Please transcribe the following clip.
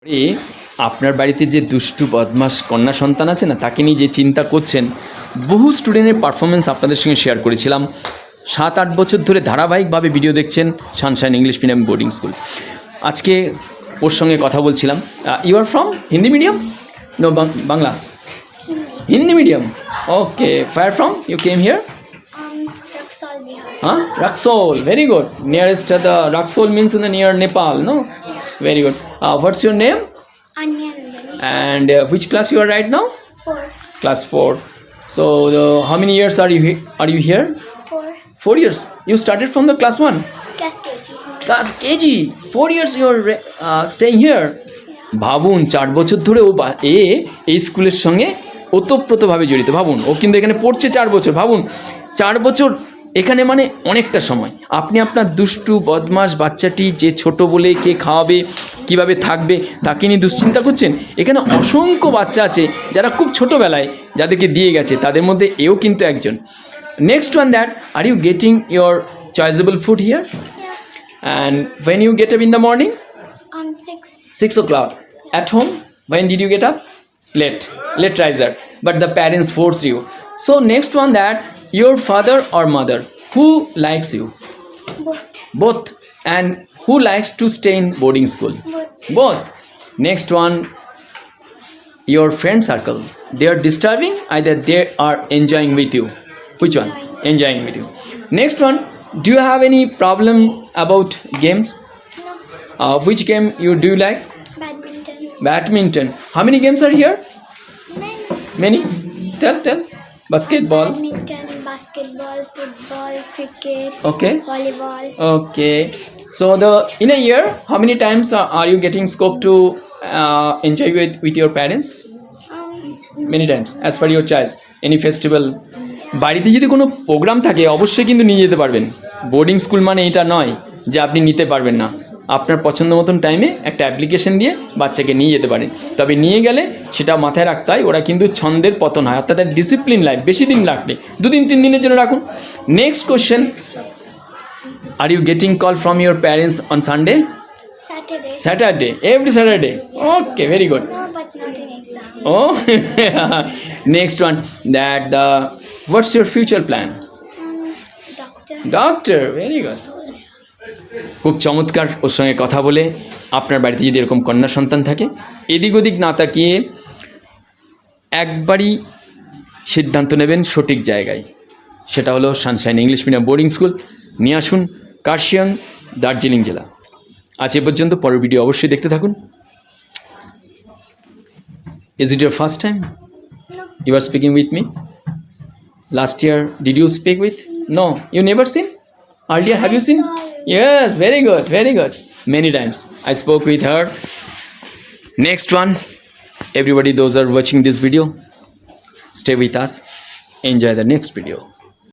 এই আপনার বাড়িতে যে দুষ্টু বদমাস কন্যা সন্তান আছে না, তাকে নিয়ে যে চিন্তা করছেন, বহু স্টুডেন্টের পারফরমেন্স আপনাদের সঙ্গে শেয়ার করেছিলাম। 7-8 বছর ধরে ধারাবাহিকভাবে ভিডিও দেখছেন Sunshine English medium boarding school. আজকে ওর সঙ্গে কথা বলছিলাম। You are from Hindi medium? No, Bangla, Hindi medium. Okay, fire from you came here? Raxol, Bihar. Huh? Raxol, very good. Nearest the Raxol means in the near Nepal, no? Very good. What's your name? Anya Nandini. And which class you are right now? 4. Class 4. So how many years are you here? 4. 4 years. You started from the class 1. Class KG. Class KG. 4 years you are staying here. ভাবুন 4 বছর ধরে ও এই স্কুলের সঙ্গে ওতপ্রোতভাবে জড়িত। ভাবুন, ও কিন্তু এখানে পড়ছে 4 বছর। ভাবুন 4 বছর এখানে, মানে অনেকটা সময়। আপনি আপনার দুষ্টু বদমাস বাচ্চাটি যে ছোট বলে কে খাওয়াবে, কিভাবে থাকবে, তাকে নিয়ে দুশ্চিন্তা করছেন। এখানে অসংখ্য বাচ্চা আছে যারা খুব ছোটোবেলায় যাদেরকে দিয়ে গেছে, তাদের মধ্যে এও কিন্তু একজন। Next one that, are you getting your choosable food here? Yeah. And when you get up in the morning? 6. 6 o'clock. At home, when did you get up? Late riser. But the parents force you. So next one that, your father or mother, who likes you? Both. And who likes to stay in boarding school? Both. Next one, your friend circle. They are disturbing, either they are enjoying with you. Which one? Enjoying with you. Next one, do you have any problem about games? No. Which game you do you like? Badminton. Badminton. How many games are here? Many. Many? Tell. Basketball. Badminton, basketball, football, cricket. Okay. Volleyball. Okay. So in a year, how many times are you getting scope to enjoy with your parents? Many times, as per your choice. Any festival? বাড়িতে যদি কোনো programme থাকে অবশ্যই কিন্তু নিয়ে যেতে পারবেন। Boarding school মানে এটা নয় যে আপনি নিতে পারবেন না। আপনার পছন্দ মতন টাইমে একটা অ্যাপ্লিকেশন দিয়ে বাচ্চাকে নিয়ে যেতে পারেন। তবে নিয়ে গেলে সেটা মাথায় রাখতে হয়, ওরা কিন্তু ছন্দের পতন হয়, অর্থাৎ ডিসিপ্লিন লাইফ। বেশি দিন রাখলে 2-3 দিনের জন্য রাখুন। Next question, are you getting call from your parents on Sunday? Saturday. Every Saturday. Okay, very good. No, but not in exam. Oh, next one, that what's your future plan? Doctor. Very good. খুব চমৎকার ওর সঙ্গে কথা বলে। আপনার বাড়িতে যদি এরকম কন্যা সন্তান থাকে, এদিক ওদিক না তাকিয়ে একবারই সিদ্ধান্ত নেবেন সঠিক জায়গায়, সেটা হলো Sunshine English medium boarding school. নিয়ে আসুন, কার্শিয়াং, দার্জিলিং জেলা। আজ এ পর্যন্ত, পরের ভিডিও অবশ্যই দেখতে থাকুন। Is it your first time? No. You are speaking with me? Last year, did you speak with? No, you never seen? Earlier, have you seen? Yes, very good, very good. Many times I spoke with her. Next one, everybody, those are watching this video, stay with us, enjoy the next video.